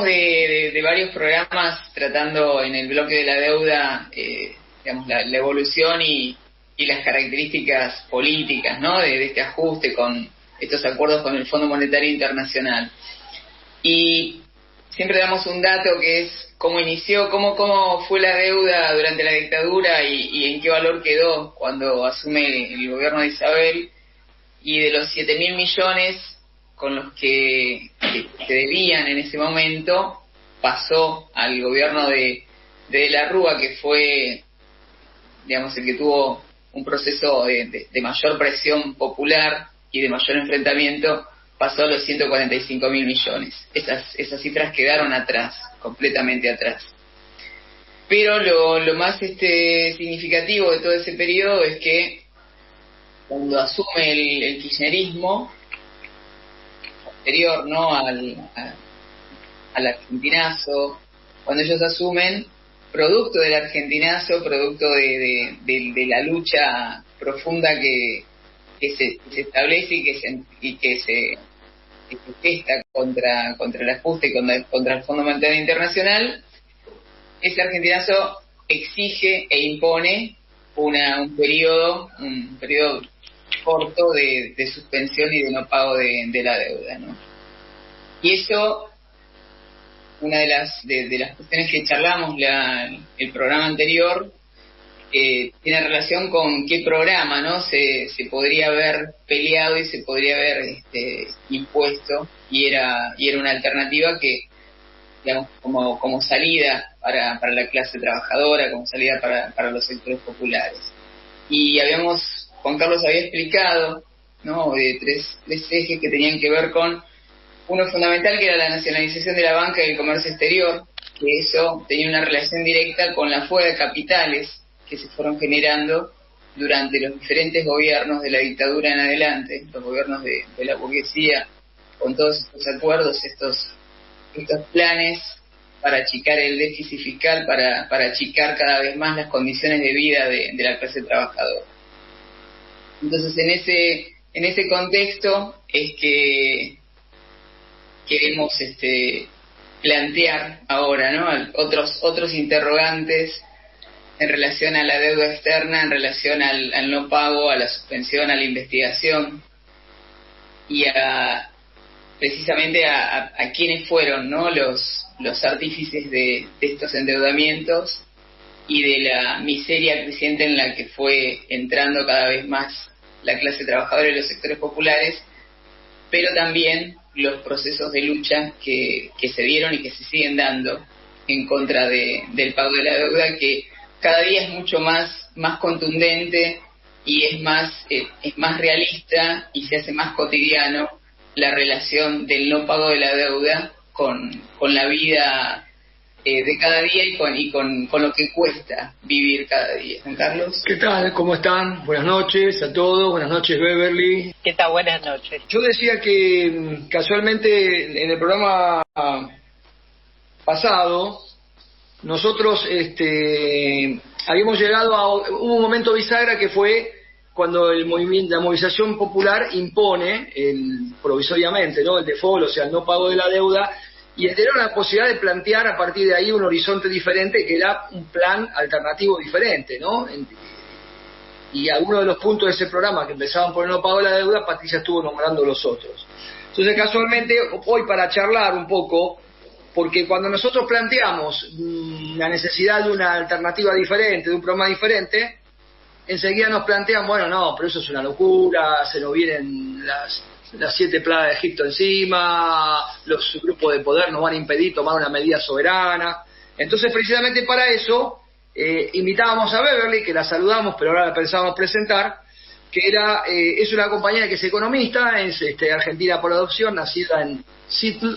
Venimos de varios programas tratando en el bloque de la deuda, digamos, la evolución y las características políticas, ¿no? De este ajuste con estos acuerdos con el Fondo Monetario Internacional. Y siempre damos un dato que es cómo inició, cómo fue la deuda durante la dictadura y en qué valor quedó cuando asume el gobierno de Isabel. Y de los 7.000 millones con los que se debían en ese momento, pasó al gobierno de la Rúa, que fue, digamos, el que tuvo un proceso de mayor presión popular y de mayor enfrentamiento, pasó a los 145.000 millones. Esas cifras quedaron atrás, completamente atrás. Pero lo más significativo de todo ese periodo es que cuando asume el kirchnerismo, posterior, ¿no?, al argentinazo, cuando ellos asumen, producto del argentinazo, producto de la lucha profunda que se establece y que se gesta contra el ajuste y contra el Fondo Monetario Internacional, ese argentinazo exige e impone un periodo corto de suspensión y de no pago de la deuda, ¿no? Y eso, una de las cuestiones que charlamos el programa anterior, tiene relación con qué programa, ¿no?, se podría haber peleado y se podría haber impuesto, y era una alternativa que, digamos, como salida para la clase trabajadora, como salida para los sectores populares. Y Juan Carlos había explicado, ¿no?, de tres ejes que tenían que ver con uno fundamental, que era la nacionalización de la banca y el comercio exterior, que eso tenía una relación directa con la fuga de capitales que se fueron generando durante los diferentes gobiernos de la dictadura en adelante, los gobiernos de la burguesía, con todos estos acuerdos, estos planes para achicar el déficit fiscal, para achicar cada vez más las condiciones de vida de la clase trabajadora. Entonces, en ese contexto es que queremos plantear ahora, ¿no?, otros interrogantes en relación a la deuda externa, en relación al no pago, a la suspensión, a la investigación, y precisamente a quiénes fueron, ¿no?, los artífices de estos endeudamientos y de la miseria creciente en la que fue entrando cada vez más la clase trabajadora y los sectores populares, pero también los procesos de lucha que se dieron y que se siguen dando en contra del pago de la deuda, que cada día es mucho más contundente y es más realista y se hace más cotidiano la relación del no pago de la deuda con la vida de cada día y con lo que cuesta vivir cada día. Juan Carlos. ¿Qué tal? ¿Cómo están? Buenas noches a todos. Buenas noches, Beverly. ¿Qué tal? Buenas noches. Yo decía que casualmente en el programa pasado nosotros habíamos llegado hubo un momento bisagra que fue cuando la movilización popular impone provisoriamente, ¿no?, el default, o sea, el no pago de la deuda, y era la posibilidad de plantear a partir de ahí un horizonte diferente, que era un plan alternativo diferente, ¿no? Y algunos de los puntos de ese programa que empezaban por el no pago de la deuda, Patricia estuvo nombrando los otros. Entonces, casualmente, hoy para charlar un poco, porque cuando nosotros planteamos la necesidad de una alternativa diferente, de un programa diferente, enseguida nos plantean, bueno, no, pero eso es una locura, se nos vienen las 7 plagas de Egipto encima, los grupos de poder nos van a impedir tomar una medida soberana. Entonces, precisamente para eso, invitábamos a Beverly, que la saludamos, pero ahora la pensábamos presentar, que es una compañera que es economista, es argentina por adopción, nacida en Seattle,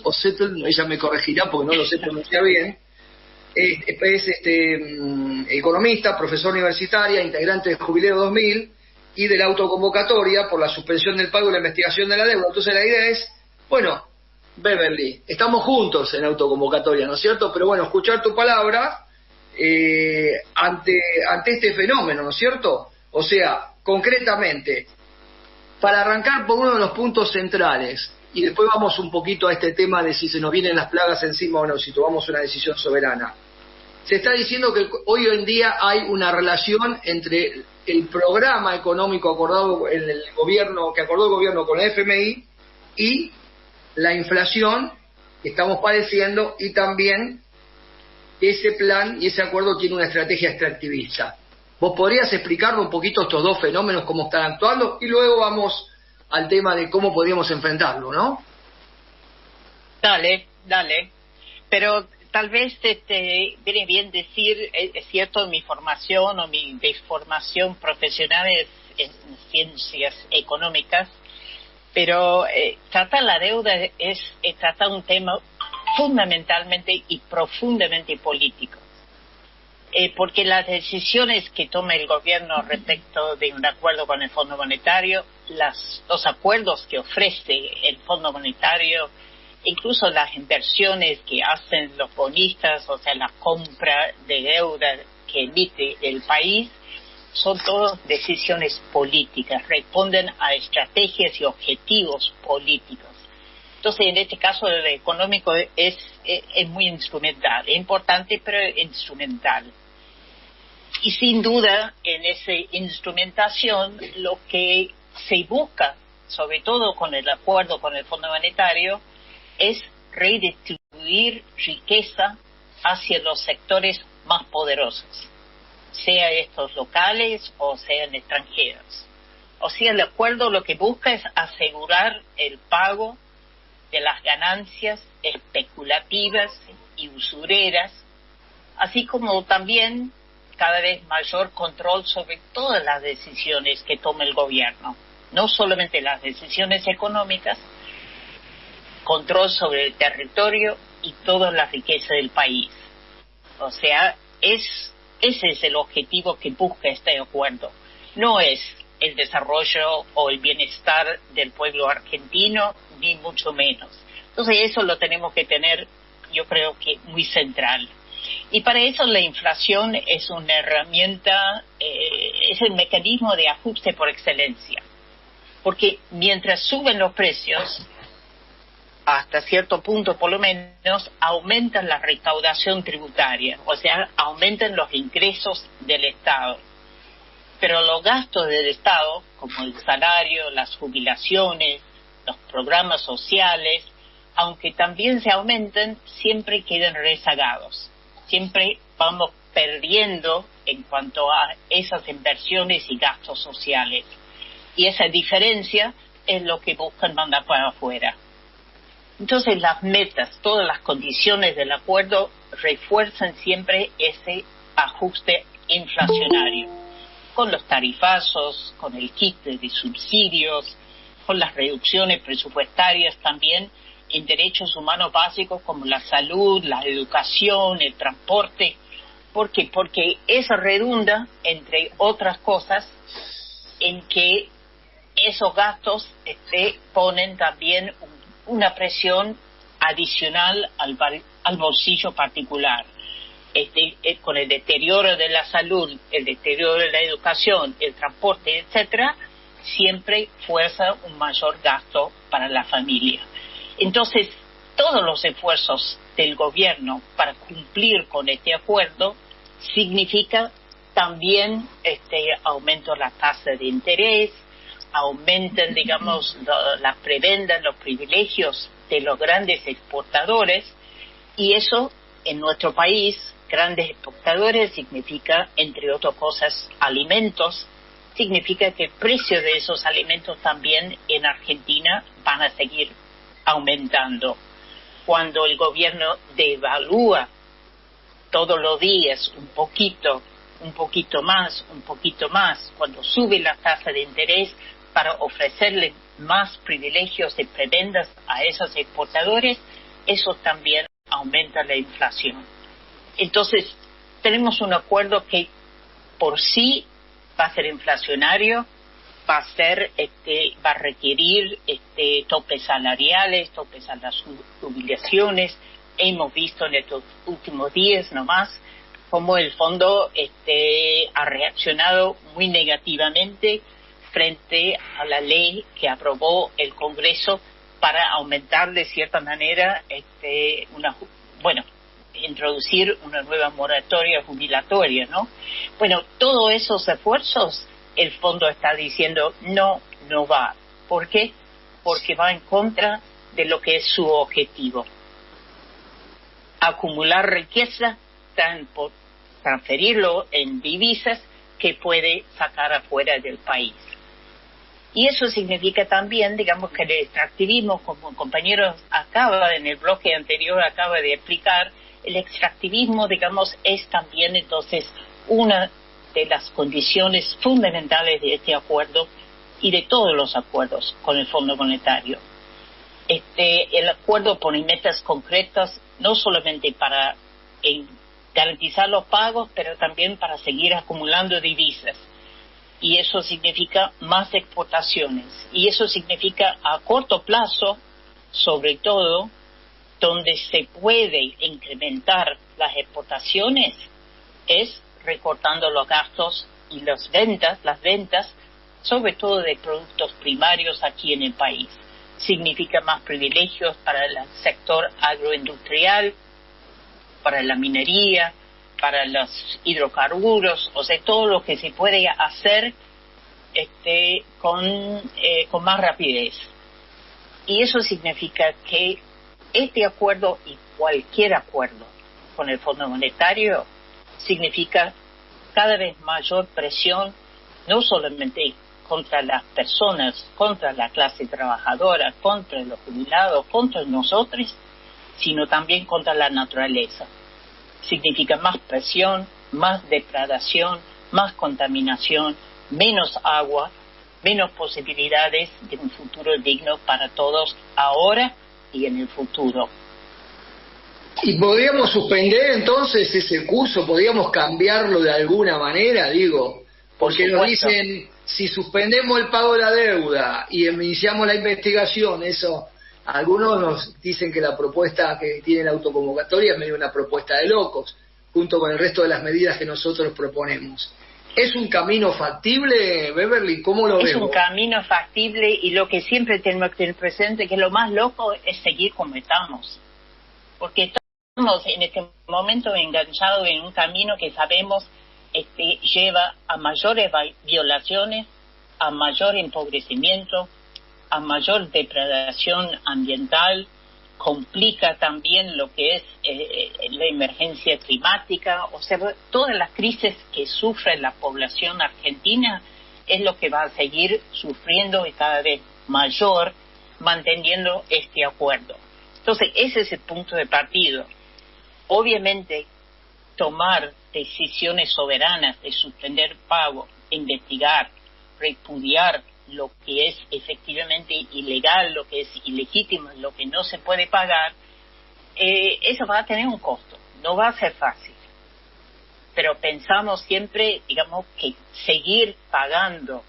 ella me corregirá porque no lo sé pronunciar bien. Es economista, profesora universitaria, integrante de Jubileo 2000 y de la autoconvocatoria por la suspensión del pago y la investigación de la deuda. Entonces la idea es, bueno, Beverly, estamos juntos en autoconvocatoria, ¿no es cierto? Pero bueno, escuchar tu palabra ante este fenómeno, ¿no es cierto? O sea, concretamente, para arrancar por uno de los puntos centrales, y después vamos un poquito a este tema de si se nos vienen las plagas encima o no, si tomamos una decisión soberana. Se está diciendo que hoy en día hay una relación entre el programa económico acordado en el gobierno, que acordó el gobierno con la FMI, y la inflación que estamos padeciendo, y también ese plan y ese acuerdo tiene una estrategia extractivista. ¿Vos podrías explicarnos un poquito estos dos fenómenos, cómo están actuando? Y luego vamos al tema de cómo podríamos enfrentarlo, ¿no? Dale. Pero tal vez viene bien decir, es cierto, mi formación o mi formación profesional es en ciencias económicas, pero tratar la deuda es tratar un tema fundamentalmente y profundamente político. Porque las decisiones que toma el gobierno respecto de un acuerdo con el Fondo Monetario, los acuerdos que ofrece el Fondo Monetario, incluso las inversiones que hacen los bonistas, o sea, la compra de deuda que emite el país, son todas decisiones políticas, responden a estrategias y objetivos políticos. Entonces, en este caso, el económico es muy instrumental, es importante, pero instrumental. Y sin duda, en esa instrumentación, lo que se busca, sobre todo con el acuerdo con el Fondo Monetario, es redistribuir riqueza hacia los sectores más poderosos, sea estos locales o sean extranjeros. O sea, el acuerdo lo que busca es asegurar el pago de las ganancias especulativas y usureras, así como también cada vez mayor control sobre todas las decisiones que toma el gobierno, no solamente las decisiones económicas, control sobre el territorio y toda la riqueza del país. O sea, ese es el objetivo que busca este acuerdo. No es el desarrollo o el bienestar del pueblo argentino, ni mucho menos. Entonces eso lo tenemos que tener, yo creo que muy central. Y para eso la inflación es una herramienta, es el mecanismo de ajuste por excelencia. Porque mientras suben los precios, hasta cierto punto por lo menos, aumentan la recaudación tributaria, o sea, aumentan los ingresos del Estado. Pero los gastos del Estado, como el salario, las jubilaciones, los programas sociales, aunque también se aumenten, siempre quedan rezagados. Siempre vamos perdiendo en cuanto a esas inversiones y gastos sociales. Y esa diferencia es lo que buscan mandar para afuera. Entonces las metas, todas las condiciones del acuerdo refuerzan siempre ese ajuste inflacionario, con los tarifazos, con el kit de subsidios, con las reducciones presupuestarias también en derechos humanos básicos como la salud, la educación, el transporte. ¿Por qué? Porque eso redunda, entre otras cosas, en que esos gastos ponen también una presión adicional al bolsillo particular. Con el deterioro de la salud, el deterioro de la educación, el transporte, etcétera, siempre fuerza un mayor gasto para la familia. Entonces, todos los esfuerzos del gobierno para cumplir con este acuerdo significa también aumento de la tasa de interés, aumentan, digamos, las prebendas, los privilegios de los grandes exportadores, y eso en nuestro país, grandes exportadores, significa, entre otras cosas, alimentos, significa que el precio de esos alimentos también en Argentina van a seguir aumentando. Cuando el gobierno devalúa todos los días un poquito más, cuando sube la tasa de interés para ofrecerle más privilegios de prebendas a esos exportadores, eso también aumenta la inflación. Entonces, tenemos un acuerdo que por sí va a ser inflacionario, va a requerir topes salariales, topes a las jubilaciones. Hemos visto en estos últimos días nomás cómo el fondo ha reaccionado muy negativamente frente a la ley que aprobó el Congreso para aumentar de cierta manera introducir una nueva moratoria jubilatoria, ¿no? Bueno, todos esos esfuerzos, el fondo está diciendo no va. ¿Por qué? Porque va en contra de lo que es su objetivo. Acumular riqueza, transferirlo en divisas que puede sacar afuera del país. Y eso significa también, digamos, que el extractivismo, como el compañero en el bloque anterior acaba de explicar, el extractivismo, digamos, es también entonces una de las condiciones fundamentales de este acuerdo y de todos los acuerdos con el Fondo Monetario. El acuerdo pone metas concretas, no solamente para garantizar los pagos, pero también para seguir acumulando divisas. Y eso significa más exportaciones. Y eso significa a corto plazo, sobre todo, donde se puede incrementar las exportaciones, es recortando los gastos y las ventas, sobre todo de productos primarios aquí en el país. Significa más privilegios para el sector agroindustrial, para la minería, para los hidrocarburos, o sea, todo lo que se puede hacer con más rapidez. Y eso significa que este acuerdo y cualquier acuerdo con el Fondo Monetario significa cada vez mayor presión, no solamente contra las personas, contra la clase trabajadora, contra los jubilados, contra nosotros, sino también contra la naturaleza. Significa más presión, más degradación, más contaminación, menos agua, menos posibilidades de un futuro digno para todos ahora y en el futuro. ¿Y podríamos suspender entonces ese curso? ¿Podríamos cambiarlo de alguna manera? Digo, porque nos dicen, si suspendemos el pago de la deuda y iniciamos la investigación, eso, algunos nos dicen que la propuesta que tiene la autoconvocatoria es medio una propuesta de locos, junto con el resto de las medidas que nosotros proponemos. ¿Es un camino factible, Beverly? ¿Cómo lo vemos? Es un camino factible, y lo que siempre tenemos que tener presente que lo más loco es seguir como estamos. Porque estamos en este momento enganchados en un camino que sabemos lleva a mayores violaciones, a mayor empobrecimiento, a mayor depredación ambiental, complica también lo que es la emergencia climática, o sea, todas las crisis que sufre la población argentina es lo que va a seguir sufriendo y cada vez mayor manteniendo este acuerdo. Entonces, ese es el punto de partida. Obviamente, tomar decisiones soberanas de suspender pago, investigar, repudiar lo que es efectivamente ilegal, lo que es ilegítimo, lo que no se puede pagar, eso va a tener un costo, no va a ser fácil. Pero pensamos siempre, digamos, que seguir pagando,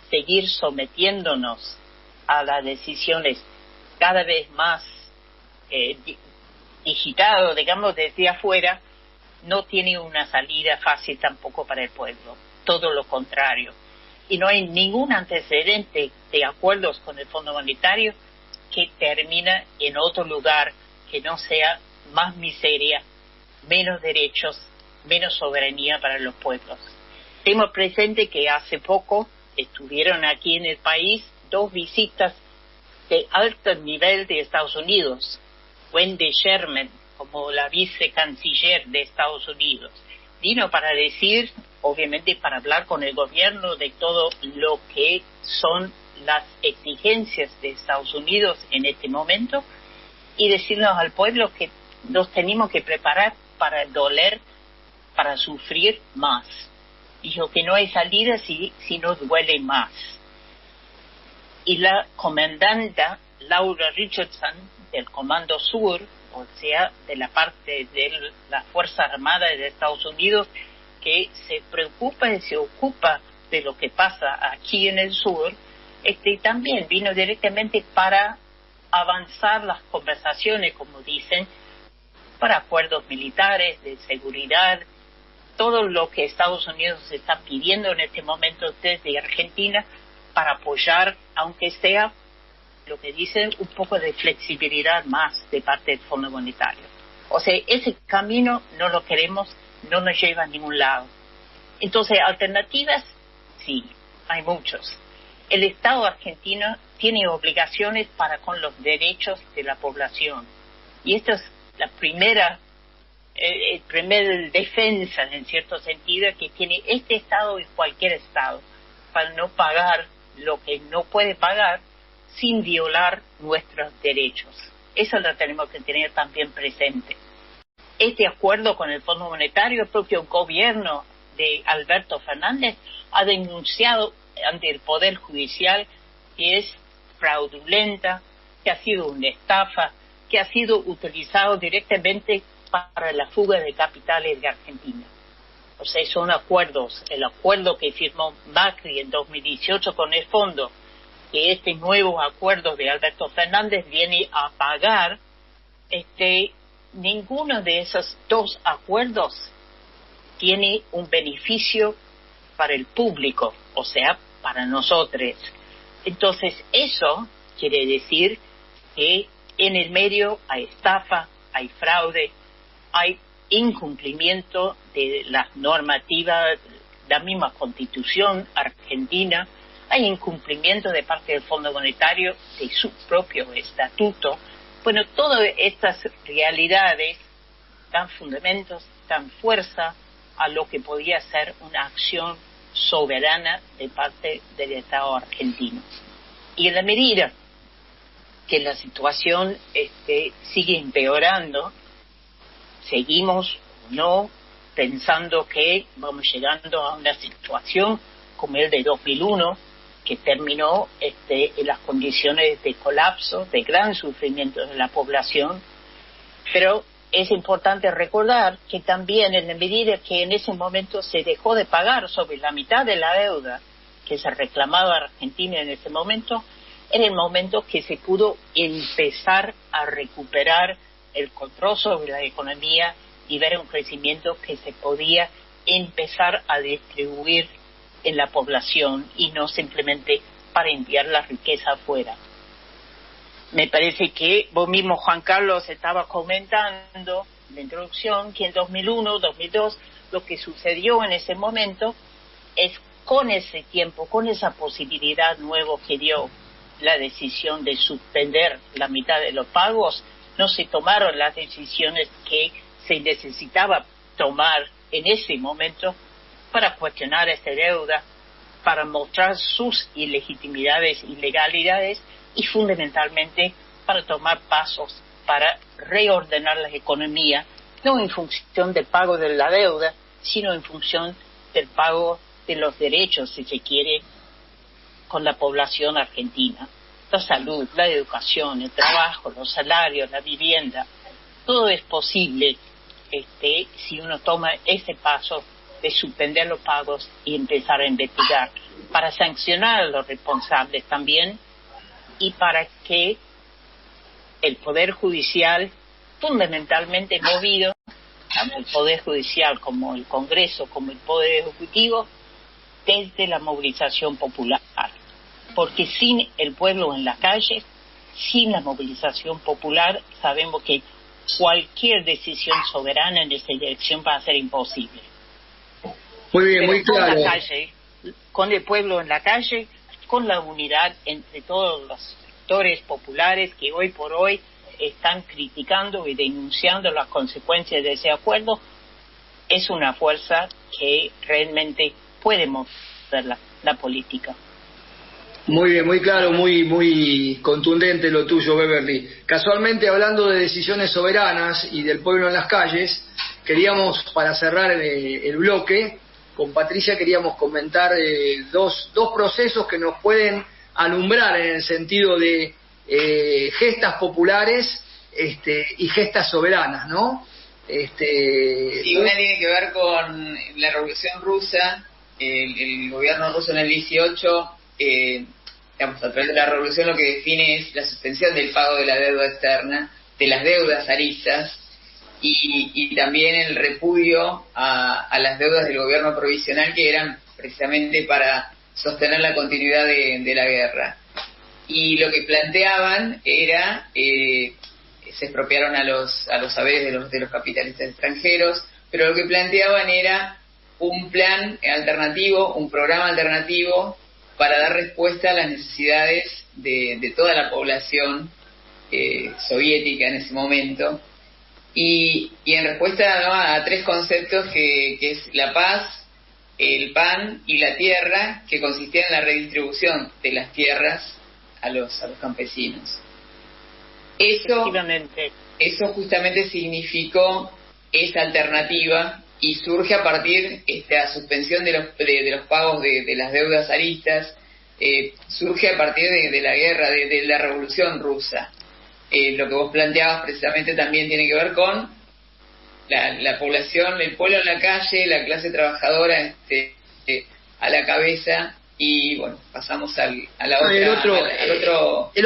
seguir sometiéndonos a las decisiones cada vez más digitado, digamos, desde afuera, no tiene una salida fácil tampoco para el pueblo, todo lo contrario. Y no hay ningún antecedente de acuerdos con el Fondo Monetario que termina en otro lugar que no sea más miseria, menos derechos, menos soberanía para los pueblos. Tenemos presente que hace poco estuvieron aquí en el país 2 visitas de alto nivel de Estados Unidos. Wendy Sherman, como la vicecanciller de Estados Unidos, vino para decir, obviamente para hablar con el gobierno de todo lo que son las exigencias de Estados Unidos en este momento y decirnos al pueblo que nos tenemos que preparar para doler, para sufrir más. Dijo que no hay salida si nos duele más. Y la comandanta Laura Richardson del Comando Sur, o sea, de la parte de la Fuerza Armada de Estados Unidos, que se preocupa y se ocupa de lo que pasa aquí en el sur, también vino directamente para avanzar las conversaciones, como dicen, para acuerdos militares, de seguridad, todo lo que Estados Unidos está pidiendo en este momento desde Argentina para apoyar, aunque sea lo que dicen, un poco de flexibilidad más de parte del Fondo Monetario. O sea, ese camino no lo queremos, no nos lleva a ningún lado. Entonces, alternativas, sí, hay muchos. El Estado argentino tiene obligaciones para con los derechos de la población. Y esta es la primera defensa, en cierto sentido, que tiene este Estado y cualquier Estado, para no pagar lo que no puede pagar sin violar nuestros derechos. Eso lo tenemos que tener también presente. Este acuerdo con el Fondo Monetario, el propio gobierno de Alberto Fernández ha denunciado ante el Poder Judicial que es fraudulenta, que ha sido una estafa, que ha sido utilizado directamente para la fuga de capitales de Argentina. O sea, son acuerdos. El acuerdo que firmó Macri en 2018 con el fondo, que este nuevo acuerdo de Alberto Fernández viene a pagar, ninguno de esos dos acuerdos tiene un beneficio para el público, o sea, para nosotros. Entonces, eso quiere decir que en el medio hay estafa, hay fraude, hay incumplimiento de las normativas, la misma Constitución argentina, hay incumplimiento de parte del Fondo Monetario de su propio estatuto. Bueno, todas estas realidades dan fundamentos, dan fuerza a lo que podía ser una acción soberana de parte del Estado argentino. Y en la medida que la situación sigue empeorando, seguimos no pensando que vamos llegando a una situación como el de 2001, que terminó en las condiciones de colapso, de gran sufrimiento de la población. Pero es importante recordar que también en la medida que en ese momento se dejó de pagar sobre la mitad de la deuda que se reclamaba a Argentina en ese momento, era el momento que se pudo empezar a recuperar el control sobre la economía y ver un crecimiento que se podía empezar a distribuir en la población y no simplemente para enviar la riqueza afuera. Me parece que vos mismo, Juan Carlos, estaba comentando en la introducción que en 2001, 2002, lo que sucedió en ese momento es con ese tiempo, con esa posibilidad nueva que dio la decisión de suspender la mitad de los pagos, no se tomaron las decisiones que se necesitaba tomar en ese momento para cuestionar esta deuda, para mostrar sus ilegitimidades, ilegalidades y fundamentalmente para tomar pasos para reordenar la economía, no en función del pago de la deuda, sino en función del pago de los derechos, si se quiere, con la población argentina. La salud, la educación, el trabajo, los salarios, la vivienda, todo es posible si uno toma ese paso de suspender los pagos y empezar a investigar, para sancionar a los responsables también y para que el Poder Judicial, fundamentalmente movido, tanto el Poder Judicial como el Congreso, como el Poder Ejecutivo, desde la movilización popular. Porque sin el pueblo en la calle, sin la movilización popular, sabemos que cualquier decisión soberana en esa dirección va a ser imposible. Muy bien, muy claro. Con la calle, con el pueblo en la calle, con la unidad entre todos los sectores populares que hoy por hoy están criticando y denunciando las consecuencias de ese acuerdo, es una fuerza que realmente puede mover la política. Muy bien, muy claro, muy contundente lo tuyo, Beverly. Casualmente, hablando de decisiones soberanas y del pueblo en las calles, queríamos, para cerrar el bloque, con Patricia queríamos comentar dos procesos que nos pueden alumbrar en el sentido de gestas populares y gestas soberanas, ¿no? Sí, una tiene que ver con la Revolución Rusa, el gobierno ruso en el 18, digamos, a través de la revolución lo que define es la suspensión del pago de la deuda externa, de las deudas zaristas, y también el repudio a las deudas del gobierno provisional que eran precisamente para sostener la continuidad de la guerra. y lo que planteaban era, se expropiaron a los saberes de los capitalistas extranjeros, pero lo que planteaban era un plan alternativo, un programa alternativo para dar respuesta a las necesidades de toda la población soviética en ese momento, y en respuesta, ¿no?, a tres conceptos que es la paz, el pan y la tierra, que consistían en la redistribución de las tierras a los campesinos. Eso justamente significó esa alternativa, y surge a partir esta suspensión de los pagos de las deudas zaristas, surge a partir de la guerra, de la revolución rusa. Lo que vos planteabas precisamente también tiene que ver con la población, el pueblo en la calle, la clase trabajadora a la cabeza, y bueno, pasamos al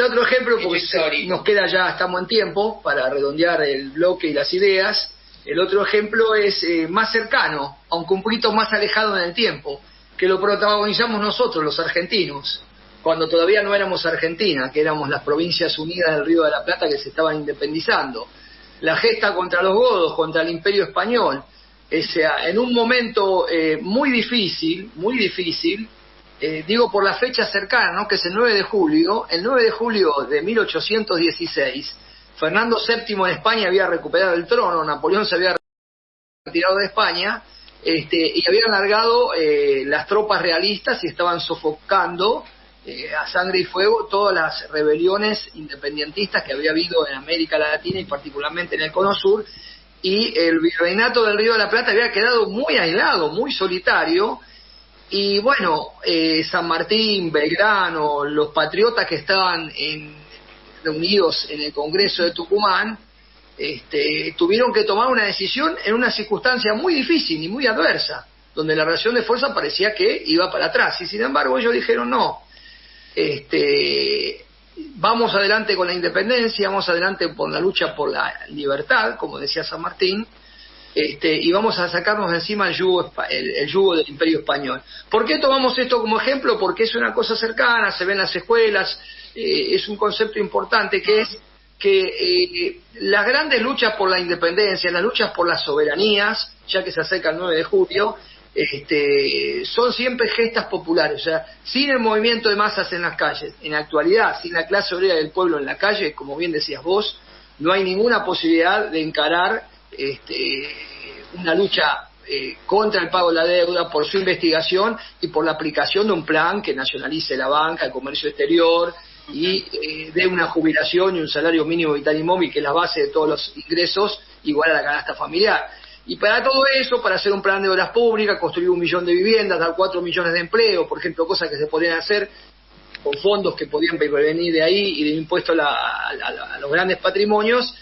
otro ejemplo, porque nos queda ya, estamos en tiempo para redondear el bloque y las ideas. El otro ejemplo es más cercano, aunque un poquito más alejado en el tiempo, que lo protagonizamos nosotros, los argentinos, cuando todavía no éramos Argentina, que éramos las Provincias Unidas del Río de la Plata que se estaban independizando. La gesta contra los godos, contra el Imperio Español, en un momento muy difícil, digo por la fecha cercana, ¿no?, que es el 9 de julio. El 9 de julio de 1816, Fernando VII en España había recuperado el trono, Napoleón se había retirado de España, y habían largado las tropas realistas y estaban sofocando a sangre y fuego todas las rebeliones independentistas que había habido en América Latina y particularmente en el Cono Sur, y el virreinato del Río de la Plata había quedado muy aislado, muy solitario. Y bueno, San Martín, Belgrano, los patriotas que estaban reunidos en el Congreso de Tucumán, tuvieron que tomar una decisión en una circunstancia muy difícil y muy adversa, donde la relación de fuerza parecía que iba para atrás, y sin embargo ellos dijeron no, vamos adelante con la independencia, vamos adelante por la lucha por la libertad, como decía San Martín, y vamos a sacarnos de encima el yugo del Imperio Español. ¿Por qué tomamos esto como ejemplo? Porque es una cosa cercana, se ve en las escuelas, es un concepto importante, que es que las grandes luchas por la independencia, las luchas por las soberanías, ya que se acerca el 9 de julio, son siempre gestas populares. O sea, sin el movimiento de masas en las calles, en la actualidad, sin la clase obrera del pueblo en la calle, como bien decías vos, no hay ninguna posibilidad de encarar una lucha contra el pago de la deuda, por su investigación y por la aplicación de un plan que nacionalice la banca, el comercio exterior, y dé una jubilación y un salario mínimo vital y móvil, que es la base de todos los ingresos, igual a la canasta familiar. Y para todo eso, para hacer un plan de obras públicas, construir 1 millón de viviendas, dar 4 millones de empleo, por ejemplo, cosas que se podrían hacer con fondos que podían provenir de ahí y del impuesto a los grandes patrimonios,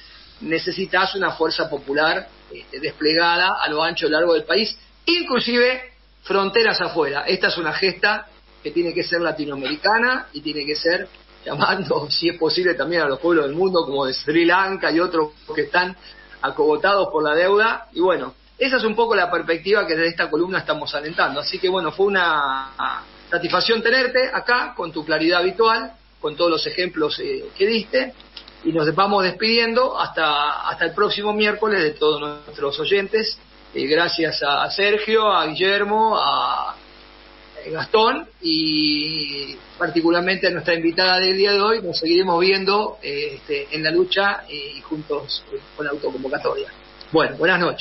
necesitas una fuerza popular desplegada a lo ancho y largo del país, inclusive fronteras afuera. Esta es una gesta que tiene que ser latinoamericana y tiene que ser llamando, si es posible, también a los pueblos del mundo, como de Sri Lanka y otros que están acogotados por la deuda. Y bueno, esa es un poco la perspectiva que desde esta columna estamos alentando. Así que bueno, fue una satisfacción tenerte acá con tu claridad habitual, con todos los ejemplos que diste, y nos vamos despidiendo hasta el próximo miércoles de todos nuestros oyentes. Gracias a Sergio, a Guillermo, a Gastón, y particularmente a nuestra invitada del día de hoy. Nos seguiremos viendo en la lucha y juntos con la autoconvocatoria. Bueno, buenas noches.